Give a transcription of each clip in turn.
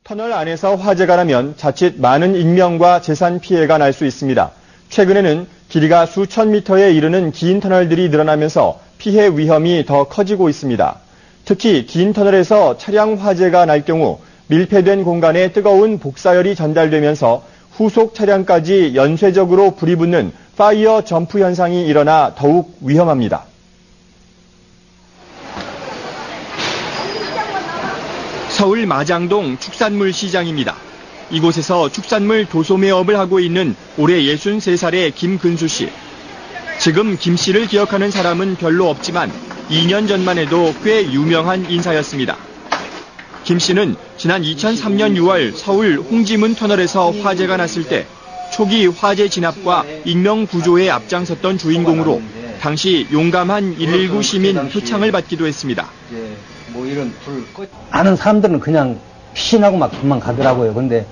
터널 안에서 화재가 나면 자칫 많은 인명과 재산 피해가 날 수 있습니다. 최근에는 길이가 수천 미터에 이르는 긴 터널들이 늘어나면서 피해 위험이 더 커지고 있습니다. 특히 긴 터널에서 차량 화재가 날 경우 밀폐된 공간에 뜨거운 복사열이 전달되면서 후속 차량까지 연쇄적으로 불이 붙는 파이어 점프 현상이 일어나 더욱 위험합니다. 서울 마장동 축산물 시장입니다. 이곳에서 축산물 도소매업을 하고 있는 올해 63살의 김근수 씨. 지금 김 씨를 기억하는 사람은 별로 없지만 2년 전만 해도 꽤 유명한 인사였습니다. 김 씨는 지난 2003년 6월 서울 홍지문 터널에서 화재가 났을 때 초기 화재 진압과 인명 구조에 앞장섰던 주인공으로 당시 용감한 119 시민 표창을 받기도 했습니다. 아는 사람들은 그냥 피신하고 막 도망가더라고요. 근데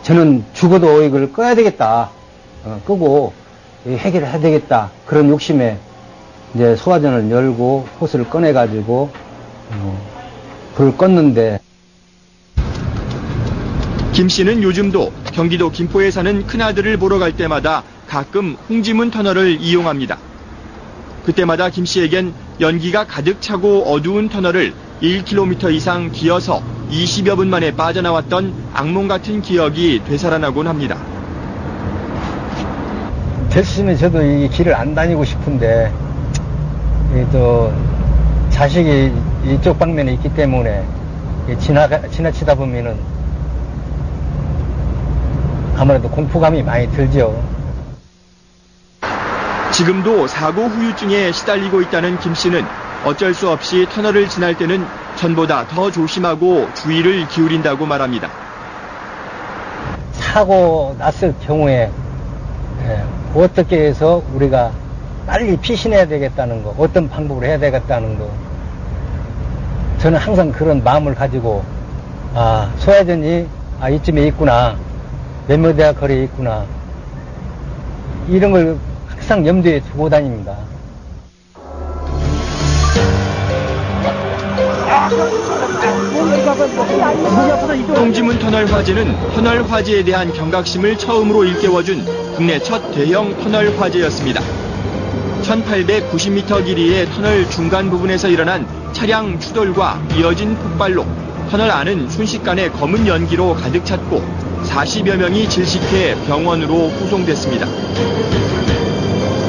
저는 죽어도 이걸 꺼야 되겠다. 끄고 해결해야 되겠다. 그런 욕심에 이제 소화전을 열고 호스를 꺼내가지고 불을 껐는데. 김 씨는 요즘도 경기도 김포에 사는 큰아들을 보러 갈 때마다 가끔 홍지문 터널을 이용합니다. 그때마다 김 씨에겐 연기가 가득 차고 어두운 터널을 1km 이상 기어서 20여 분 만에 빠져나왔던 악몽 같은 기억이 되살아나곤 합니다. 됐으면 저도 이 길을 안 다니고 싶은데 또 자식이 이쪽 방면에 있기 때문에 지나치다 보면은 아무래도 공포감이 많이 들죠. 지금도 사고 후유증에 시달리고 있다는 김 씨는 어쩔 수 없이 터널을 지날 때는 전보다 더 조심하고 주의를 기울인다고 말합니다. 사고 났을 경우에 어떻게 해서 우리가 빨리 피신해야 되겠다는 거, 어떤 방법으로 해야 되겠다는 거, 저는 항상 그런 마음을 가지고 소화전이 이쯤에 있구나, 몇몇 대학 거리에 있구나, 이런 걸 항상 염두에 두고 다닙니다. 홍지문 터널 화재는 터널 화재에 대한 경각심을 처음으로 일깨워준 국내 첫 대형 터널 화재였습니다. 1890m 길이의 터널 중간 부분에서 일어난 차량 추돌과 이어진 폭발로 터널 안은 순식간에 검은 연기로 가득 찼고 40여 명이 질식해 병원으로 후송됐습니다.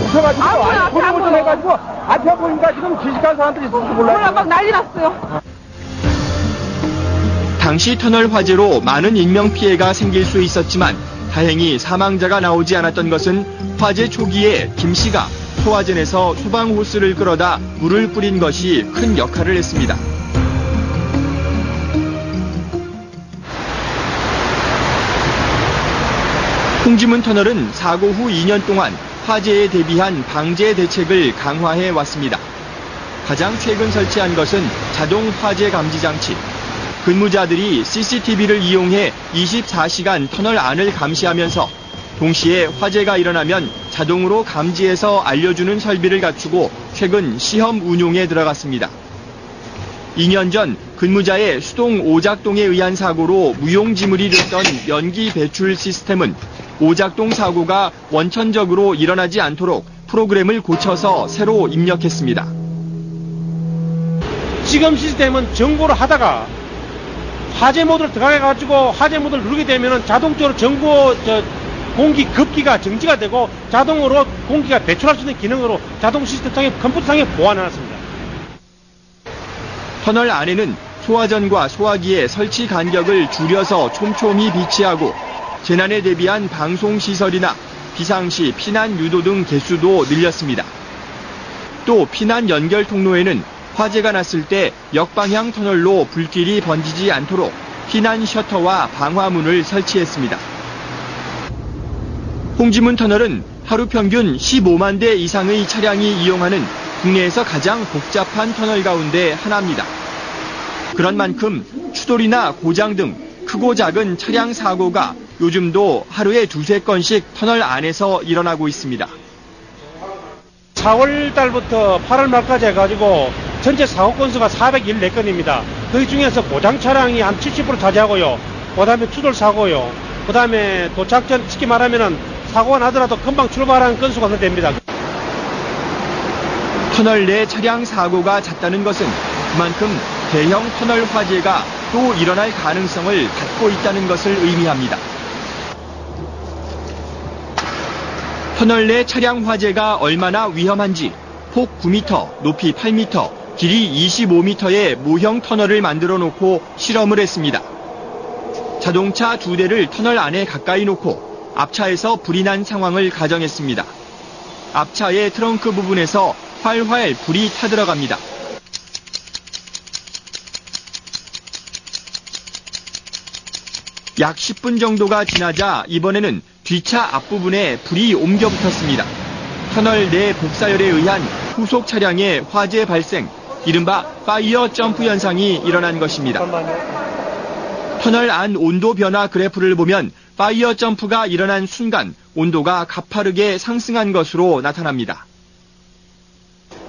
앞에 안 보여. 해가지고 앞에 보니까 지금 질식한 사람들이 있어서 몰라요. 막 난리 났어요. 당시 터널 화재로 많은 인명피해가 생길 수 있었지만 다행히 사망자가 나오지 않았던 것은 화재 초기에 김 씨가 소화전에서 소방호스를 끌어다 물을 뿌린 것이 큰 역할을 했습니다. 홍지문 터널은 사고 후 2년 동안 화재에 대비한 방제 대책을 강화해 왔습니다. 가장 최근 설치한 것은 자동 화재 감지 장치. 근무자들이 CCTV를 이용해 24시간 터널 안을 감시하면서 동시에 화재가 일어나면 자동으로 감지해서 알려주는 설비를 갖추고 최근 시험 운용에 들어갔습니다. 2년 전 근무자의 수동 오작동에 의한 사고로 무용지물이 됐던 연기 배출 시스템은 오작동 사고가 원천적으로 일어나지 않도록 프로그램을 고쳐서 새로 입력했습니다. 지금 시스템은 정보를 하다가 화재 모드로 들어가가지고 화재 모드를 누르게 되면 자동적으로 공기 급기가 정지가 되고 자동으로 공기가 배출할 수 있는 기능으로 자동 시스템상에 컴퓨터상에 보완해놨습니다. 터널 안에는 소화전과 소화기의 설치 간격을 줄여서 촘촘히 비치하고 재난에 대비한 방송시설이나 비상시 피난 유도 등 개수도 늘렸습니다. 또 피난 연결 통로에는 화재가 났을 때 역방향 터널로 불길이 번지지 않도록 피난 셔터와 방화문을 설치했습니다. 홍지문 터널은 하루 평균 15만 대 이상의 차량이 이용하는 국내에서 가장 복잡한 터널 가운데 하나입니다. 그런 만큼 추돌이나 고장 등 크고 작은 차량 사고가 요즘도 하루에 2-3건씩 터널 안에서 일어나고 있습니다. 4월 달부터 8월 말까지 해가지고 전체 사고 건수가 414건입니다. 그 중에서 고장 차량이 한 70% 차지하고요. 그 다음에 추돌 사고요. 그 다음에 도착 전 쉽게 말하면은 사고가 나더라도 금방 출발하는 건수가 더 됩니다. 터널 내 차량 사고가 잦다는 것은 그만큼 대형 터널 화재가 또 일어날 가능성을 갖고 있다는 것을 의미합니다. 터널 내 차량 화재가 얼마나 위험한지 폭 9m, 높이 8m, 길이 25m의 모형 터널을 만들어 놓고 실험을 했습니다. 자동차 2대를 터널 안에 가까이 놓고 앞차에서 불이 난 상황을 가정했습니다. 앞차의 트렁크 부분에서 활활 불이 타들어갑니다. 약 10분 정도가 지나자 이번에는 뒷차 앞부분에 불이 옮겨 붙었습니다. 터널 내 복사열에 의한 후속 차량의 화재 발생, 이른바 파이어 점프 현상이 일어난 것입니다. 터널 안 온도 변화 그래프를 보면 파이어 점프가 일어난 순간 온도가 가파르게 상승한 것으로 나타납니다.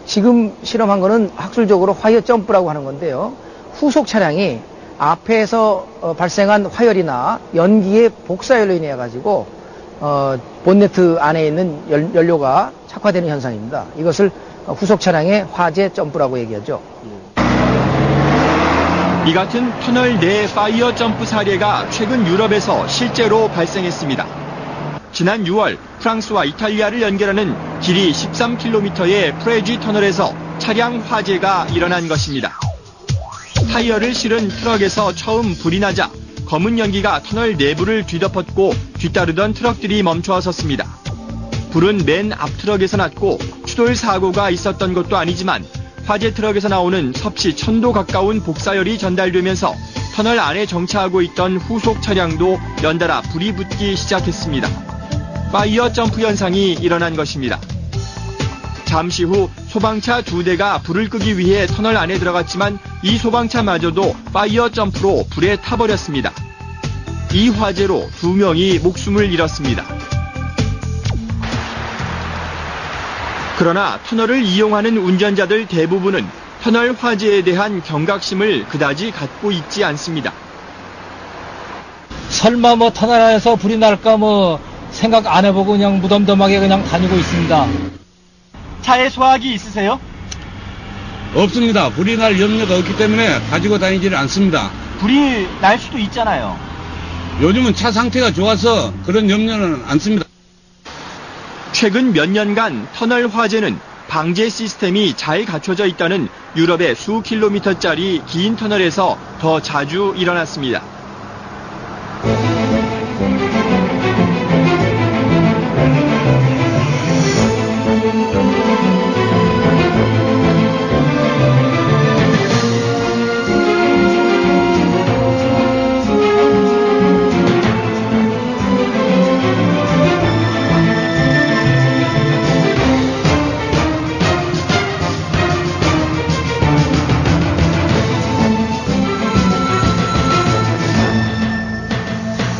지금 실험한 거는 학술적으로 화이어 점프라고 하는 건데요. 후속 차량이 앞에서 발생한 화열이나 연기의 복사열로 인해 가지고 본네트 안에 있는 연료가 착화되는 현상입니다. 이것을 후속 차량의 화재 점프라고 얘기하죠. 이 같은 터널 내 파이어 점프 사례가 최근 유럽에서 실제로 발생했습니다. 지난 6월 프랑스와 이탈리아를 연결하는 길이 13km의 프레지 터널에서 차량 화재가 일어난 것입니다. 타이어를 실은 트럭에서 처음 불이 나자 검은 연기가 터널 내부를 뒤덮었고 뒤따르던 트럭들이 멈춰 섰습니다. 불은 맨 앞 트럭에서 났고 추돌 사고가 있었던 것도 아니지만 화재 트럭에서 나오는 섭씨 1000도 가까운 복사열이 전달되면서 터널 안에 정차하고 있던 후속 차량도 연달아 불이 붙기 시작했습니다. 파이어 점프 현상이 일어난 것입니다. 잠시 후 소방차 2대가 불을 끄기 위해 터널 안에 들어갔지만 이 소방차마저도 파이어 점프로 불에 타버렸습니다. 이 화재로 2명이 목숨을 잃었습니다. 그러나 터널을 이용하는 운전자들 대부분은 터널 화재에 대한 경각심을 그다지 갖고 있지 않습니다. 설마 터널 안에서 불이 날까 생각 안 해보고 그냥 무덤덤하게 그냥 다니고 있습니다. 차에 소화기 있으세요? 없습니다. 불이 날 염려가 없기 때문에 가지고 다니지를 않습니다. 불이 날 수도 있잖아요. 요즘은 차 상태가 좋아서 그런 염려는 않습니다. 최근 몇 년간 터널 화재는 방제 시스템이 잘 갖춰져 있다는 유럽의 수 킬로미터짜리 긴 터널에서 더 자주 일어났습니다.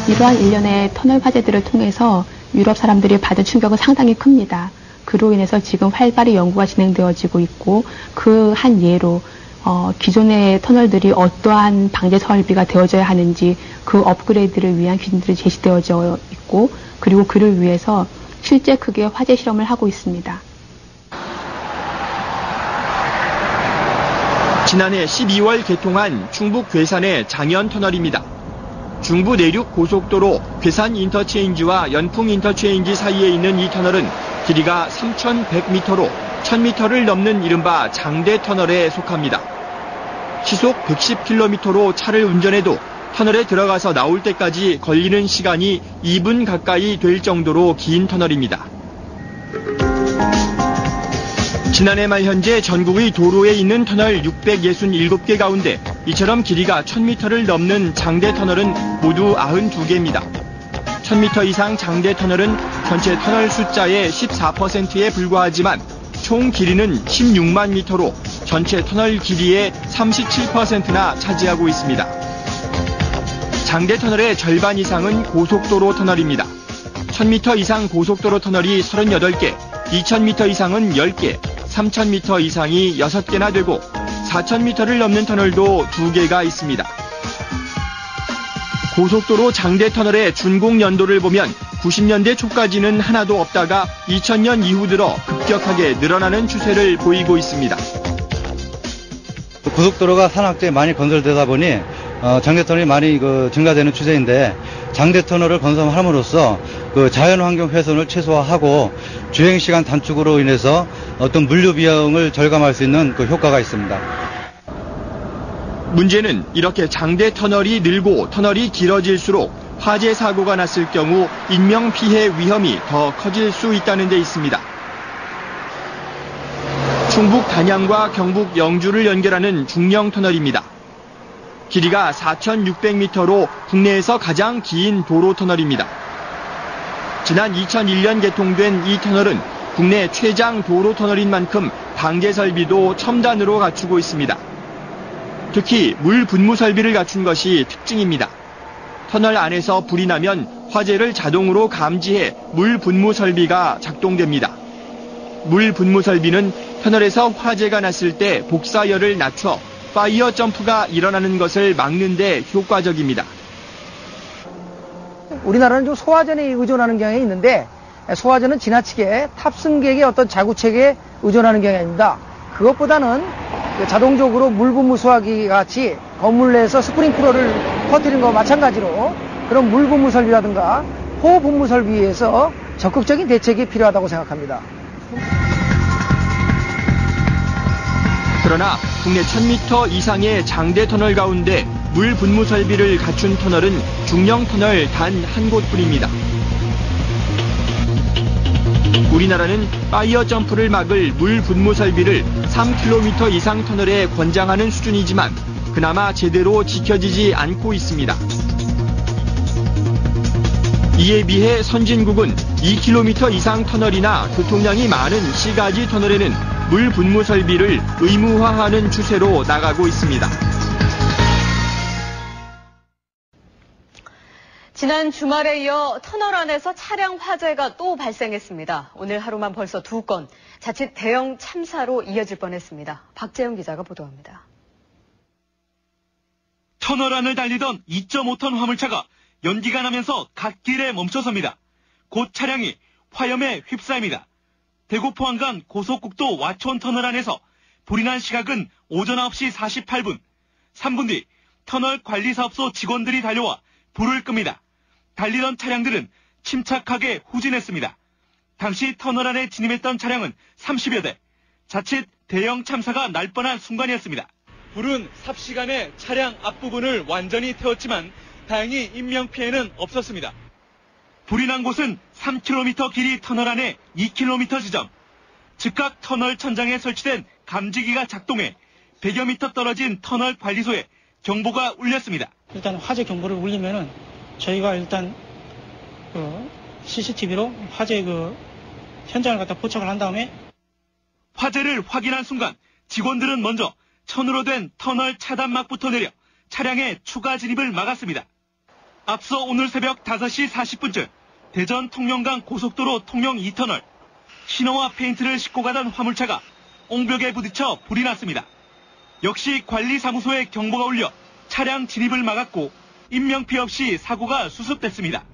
이러한 일련의 터널 화재들을 통해서 유럽 사람들이 받은 충격은 상당히 큽니다. 그로 인해서 지금 활발히 연구가 진행되어지고 있고 그 한 예로 기존의 터널들이 어떠한 방제 설비가 되어져야 하는지 그 업그레이드를 위한 기준들이 제시되어져 있고 그리고 그를 위해서 실제 크기의 화재 실험을 하고 있습니다. 지난해 12월 개통한 충북 괴산의 장현 터널입니다. 중부 내륙 고속도로 괴산 인터체인지와 연풍 인터체인지 사이에 있는 이 터널은 길이가 3,100m로 1,000m를 넘는 이른바 장대 터널에 속합니다. 시속 110km로 차를 운전해도 터널에 들어가서 나올 때까지 걸리는 시간이 2분 가까이 될 정도로 긴 터널입니다. 지난해 말 현재 전국의 도로에 있는 터널 667개 가운데 이처럼 길이가 1000m를 넘는 장대 터널은 모두 92개입니다. 1000m 이상 장대 터널은 전체 터널 숫자의 14%에 불과하지만 총 길이는 16만 미터로 전체 터널 길이의 37%나 차지하고 있습니다. 장대 터널의 절반 이상은 고속도로 터널입니다. 1000m 이상 고속도로 터널이 38개, 2000m 이상은 10개, 3000m 이상이 6개나 되고 4000m를 넘는 터널도 2개가 있습니다. 고속도로 장대터널의 준공 연도를 보면 90년대 초까지는 하나도 없다가 2000년 이후 들어 급격하게 늘어나는 추세를 보이고 있습니다. 고속도로가 산악지에 많이 건설되다 보니 장대터널이 많이 증가되는 추세인데, 장대터널을 건설함으로써 자연환경 훼손을 최소화하고 주행시간 단축으로 인해서 어떤 물류 비용을 절감할 수 있는 효과가 있습니다. 문제는 이렇게 장대터널이 늘고 터널이 길어질수록 화재 사고가 났을 경우 인명피해 위험이 더 커질 수 있다는 데 있습니다. 충북 단양과 경북 영주를 연결하는 중령터널입니다. 길이가 4,600m로 국내에서 가장 긴 도로터널입니다. 지난 2001년 개통된 이 터널은 국내 최장 도로터널인 만큼 방제 설비도 첨단으로 갖추고 있습니다. 특히 물 분무 설비를 갖춘 것이 특징입니다. 터널 안에서 불이 나면 화재를 자동으로 감지해 물 분무 설비가 작동됩니다. 물 분무 설비는 터널에서 화재가 났을 때 복사열을 낮춰 파이어 점프가 일어나는 것을 막는 데 효과적입니다. 우리나라는 좀 소화전에 의존하는 경향이 있는데, 소화전은 지나치게 탑승객의 어떤 자구책에 의존하는 경향이 있습니다. 그것보다는 자동적으로 물 분무 수화기 같이 건물 내에서 스프링클러를 퍼뜨리는 것과 마찬가지로 그런 물 분무 설비라든가 호흡 분무 설비에서 적극적인 대책이 필요하다고 생각합니다. 그러나 국내 1000m 이상의 장대 터널 가운데 물 분무 설비를 갖춘 터널은 중령터널 단 한 곳뿐입니다. 우리나라는 파이어 점프를 막을 물 분무 설비를 3km 이상 터널에 권장하는 수준이지만 그나마 제대로 지켜지지 않고 있습니다. 이에 비해 선진국은 2km 이상 터널이나 교통량이 많은 시가지 터널에는 물 분무 설비를 의무화하는 추세로 나가고 있습니다. 지난 주말에 이어 터널 안에서 차량 화재가 또 발생했습니다. 오늘 하루만 벌써 2건, 자칫 대형 참사로 이어질 뻔했습니다. 박재영 기자가 보도합니다. 터널 안을 달리던 2.5톤 화물차가 연기가 나면서 갓길에 멈춰섭니다. 곧 차량이 화염에 휩싸입니다. 대구 포항간 고속국도 와촌 터널 안에서 불이 난 시각은 오전 9시 48분. 3분 뒤 터널 관리사업소 직원들이 달려와 불을 끕니다. 달리던 차량들은 침착하게 후진했습니다. 당시 터널 안에 진입했던 차량은 30여 대. 자칫 대형 참사가 날 뻔한 순간이었습니다. 불은 삽시간에 차량 앞부분을 완전히 태웠지만 다행히 인명피해는 없었습니다. 불이 난 곳은 3km 길이 터널 안에 2km 지점. 즉각 터널 천장에 설치된 감지기가 작동해 100여 미터 떨어진 터널 관리소에 경보가 울렸습니다. 일단 화재 경보를 울리면은 저희가 일단 CCTV로 화재 현장을 갖다 포착을 한 다음에 화재를 확인한 순간 직원들은 먼저 천으로 된 터널 차단막부터 내려 차량의 추가 진입을 막았습니다. 앞서 오늘 새벽 5시 40분쯤 대전 통영간 고속도로 통영 2터널 신호와 페인트를 싣고 가던 화물차가 옹벽에 부딪혀 불이 났습니다. 역시 관리사무소에 경보가 울려 차량 진입을 막았고 인명피해 없이 사고가 수습됐습니다.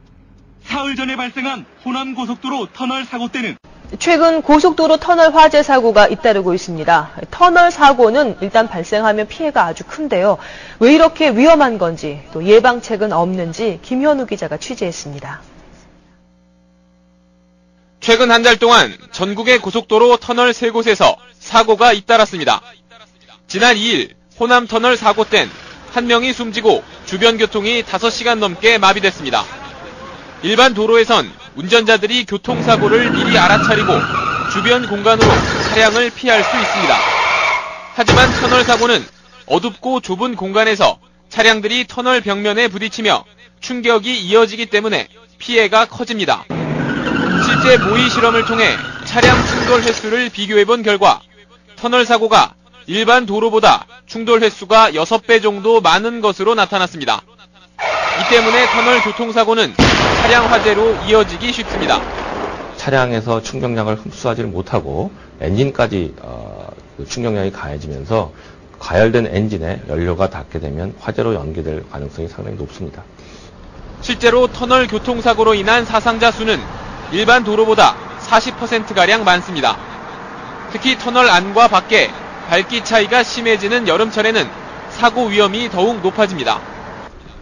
사흘 전에 발생한 호남고속도로 터널 사고 때는 최근 고속도로 터널 화재 사고가 잇따르고 있습니다. 터널 사고는 일단 발생하면 피해가 아주 큰데요. 왜 이렇게 위험한 건지 또 예방책은 없는지 김현우 기자가 취재했습니다. 최근 한 달 동안 전국의 고속도로 터널 3곳에서 사고가 잇따랐습니다. 지난 2일 호남 터널 사고 땐 한 명이 숨지고 주변 교통이 5시간 넘게 마비됐습니다. 일반 도로에선 운전자들이 교통사고를 미리 알아차리고 주변 공간으로 차량을 피할 수 있습니다. 하지만 터널 사고는 어둡고 좁은 공간에서 차량들이 터널 벽면에 부딪히며 충격이 이어지기 때문에 피해가 커집니다. 실제 모의 실험을 통해 차량 충돌 횟수를 비교해본 결과 터널 사고가 일반 도로보다 충돌 횟수가 6배 정도 많은 것으로 나타났습니다. 이 때문에 터널 교통사고는 차량 화재로 이어지기 쉽습니다. 차량에서 충격량을 흡수하지를 못하고 엔진까지 충격량이 가해지면서 가열된 엔진에 연료가 닿게 되면 화재로 연기될 가능성이 상당히 높습니다. 실제로 터널 교통사고로 인한 사상자 수는 일반 도로보다 40%가량 많습니다. 특히 터널 안과 밖에 밝기 차이가 심해지는 여름철에는 사고 위험이 더욱 높아집니다.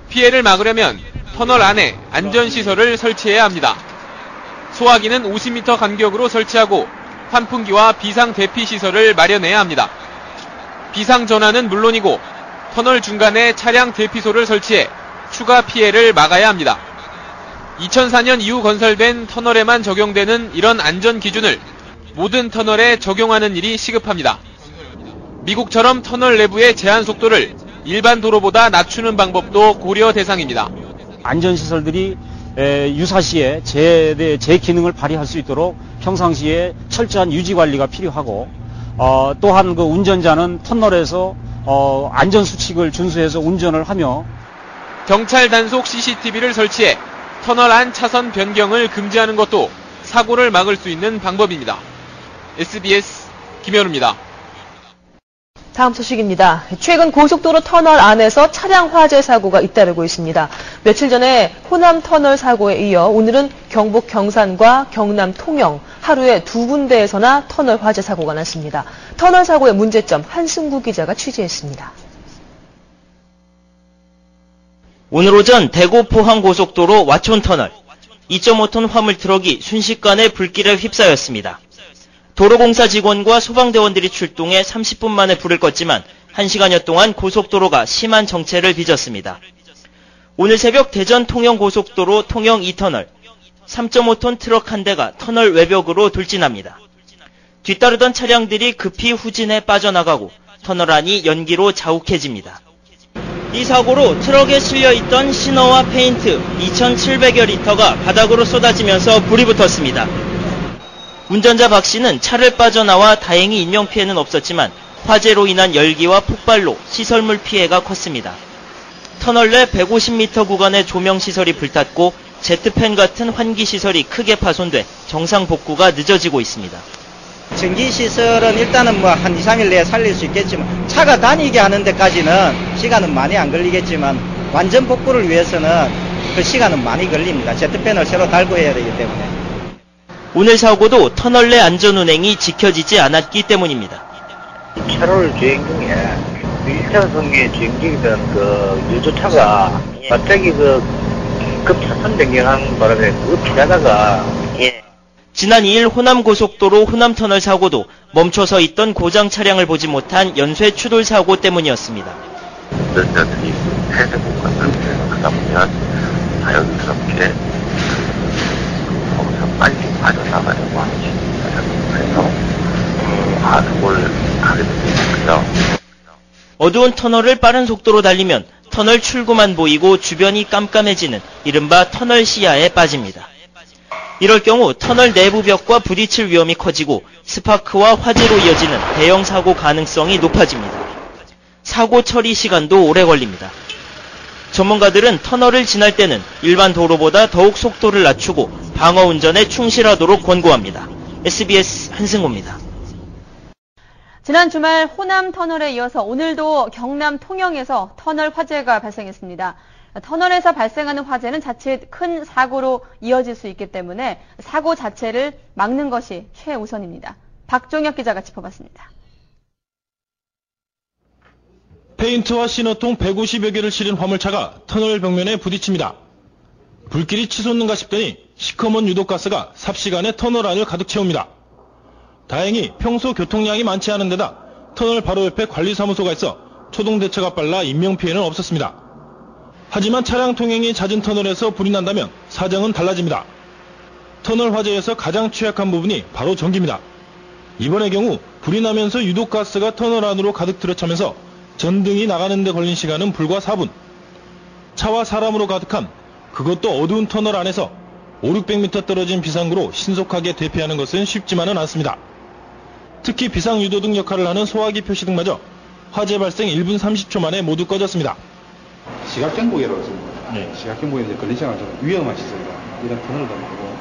피해를 막으려면 터널 안에 안전시설을 설치해야 합니다. 소화기는 50m 간격으로 설치하고 환풍기와 비상대피시설을 마련해야 합니다. 비상전환은 물론이고 터널 중간에 차량 대피소를 설치해 추가 피해를 막아야 합니다. 2004년 이후 건설된 터널에만 적용되는 이런 안전 기준을 모든 터널에 적용하는 일이 시급합니다. 미국처럼 터널 내부의 제한 속도를 일반 도로보다 낮추는 방법도 고려 대상입니다. 안전시설들이 유사시에 제 기능을 발휘할 수 있도록 평상시에 철저한 유지관리가 필요하고 또한 그 운전자는 터널에서 안전수칙을 준수해서 운전을 하며 경찰 단속 CCTV를 설치해 터널 안 차선 변경을 금지하는 것도 사고를 막을 수 있는 방법입니다. SBS 김현우입니다. 다음 소식입니다. 최근 고속도로 터널 안에서 차량 화재 사고가 잇따르고 있습니다. 며칠 전에 호남 터널 사고에 이어 오늘은 경북 경산과 경남 통영 하루에 두 군데에서나 터널 화재 사고가 났습니다. 터널 사고의 문제점 한승구 기자가 취재했습니다. 오늘 오전 대구 포항 고속도로 와촌 터널 2.5톤 화물 트럭이 순식간에 불길에 휩싸였습니다. 도로공사 직원과 소방대원들이 출동해 30분 만에 불을 껐지만 1시간여 동안 고속도로가 심한 정체를 빚었습니다. 오늘 새벽 대전 통영 고속도로 통영 2터널 3.5톤 트럭 한 대가 터널 외벽으로 돌진합니다. 뒤따르던 차량들이 급히 후진해 빠져나가고 터널 안이 연기로 자욱해집니다. 이 사고로 트럭에 실려있던 시너와 페인트 2,700여 리터가 바닥으로 쏟아지면서 불이 붙었습니다. 운전자 박 씨는 차를 빠져나와 다행히 인명피해는 없었지만 화재로 인한 열기와 폭발로 시설물 피해가 컸습니다. 터널 내 150m 구간의 조명시설이 불탔고 제트팬 같은 환기시설이 크게 파손돼 정상 복구가 늦어지고 있습니다. 전기시설은 일단은 한 2, 3일 내에 살릴 수 있겠지만 차가 다니게 하는 데까지는 시간은 많이 안 걸리겠지만 완전 복구를 위해서는 그 시간은 많이 걸립니다. 제트팬을 새로 달고 해야 되기 때문에. 오늘 사고도 터널 내 안전운행이 지켜지지 않았기 때문입니다. 차로를 주행 중에 1차선에 주행 중이던 그 유조차가 갑자기 급차선 변경한 바람에 피하다가 지난 2일 호남고속도로 호남터널 사고도 멈춰서 있던 고장 차량을 보지 못한 연쇄 추돌 사고 때문이었습니다. 운전자들이 폐쇄 공간을 하다 보면 자연스럽게 거기서 빨리 빠져나가려고 해서 하속을 하게 됐거든요. 어두운 터널을 빠른 속도로 달리면 터널 출구만 보이고 주변이 깜깜해지는 이른바 터널 시야에 빠집니다. 이럴 경우 터널 내부 벽과 부딪힐 위험이 커지고 스파크와 화재로 이어지는 대형 사고 가능성이 높아집니다. 사고 처리 시간도 오래 걸립니다. 전문가들은 터널을 지날 때는 일반 도로보다 더욱 속도를 낮추고 방어 운전에 충실하도록 권고합니다. SBS 한승호입니다. 지난 주말 호남 터널에 이어서 오늘도 경남 통영에서 터널 화재가 발생했습니다. 터널에서 발생하는 화재는 자칫 큰 사고로 이어질 수 있기 때문에 사고 자체를 막는 것이 최우선입니다. 박종혁 기자가 짚어봤습니다. 페인트와 신호통 150여 개를 실은 화물차가 터널 벽면에 부딪힙니다. 불길이 치솟는가 싶더니 시커먼 유독가스가 삽시간에 터널 안을 가득 채웁니다. 다행히 평소 교통량이 많지 않은 데다 터널 바로 옆에 관리사무소가 있어 초동 대처가 빨라 인명피해는 없었습니다. 하지만 차량 통행이 잦은 터널에서 불이 난다면 사정은 달라집니다. 터널 화재에서 가장 취약한 부분이 바로 전기입니다. 이번의 경우 불이 나면서 유독가스가 터널 안으로 가득 들어차면서 전등이 나가는 데 걸린 시간은 불과 4분. 차와 사람으로 가득한 그것도 어두운 터널 안에서 500-600m 떨어진 비상구로 신속하게 대피하는 것은 쉽지만은 않습니다. 특히 비상유도등 역할을 하는 소화기 표시등마저 화재 발생 1분 30초 만에 모두 꺼졌습니다. 시각경보기라고 있습니다. 네. 시각경보기는 걸린 시간은 좀 위험한 시설이다. 이런 터널도 많고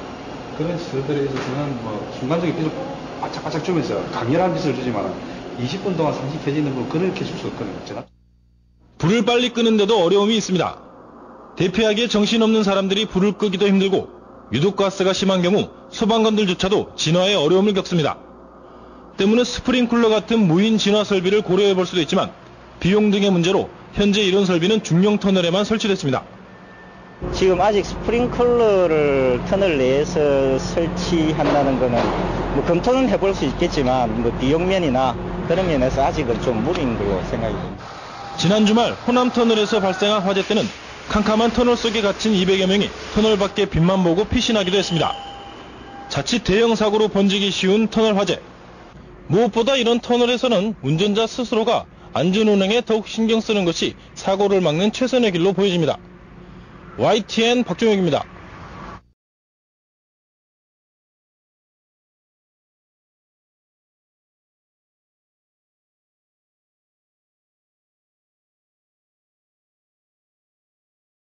그런 시설들에 있어서는 순간적인 빛을 바짝바짝 주면서 강렬한 빛을 주지만 20분 동안 상시 켜져 있는 불을 그늘 켜줄 수 없거든요. 불을 빨리 끄는데도 어려움이 있습니다. 대피하기에 정신없는 사람들이 불을 끄기도 힘들고 유독가스가 심한 경우 소방관들조차도 진화에 어려움을 겪습니다. 때문에 스프링클러 같은 무인 진화 설비를 고려해 볼 수도 있지만 비용 등의 문제로 현재 이런 설비는 중형 터널에만 설치됐습니다. 지금 아직 스프링클러를 터널 내에서 설치한다는 거는 뭐 검토는 해볼 수 있겠지만 뭐 비용면이나 그런 면에서 아직은 좀 무리인 걸로 생각이 듭니다. 지난 주말 호남 터널에서 발생한 화재 때는 캄캄한 터널 속에 갇힌 200여 명이 터널 밖에 빛만 보고 피신하기도 했습니다. 자칫 대형 사고로 번지기 쉬운 터널 화재. 무엇보다 이런 터널에서는 운전자 스스로가 안전운행에 더욱 신경 쓰는 것이 사고를 막는 최선의 길로 보여집니다. YTN 박종혁입니다.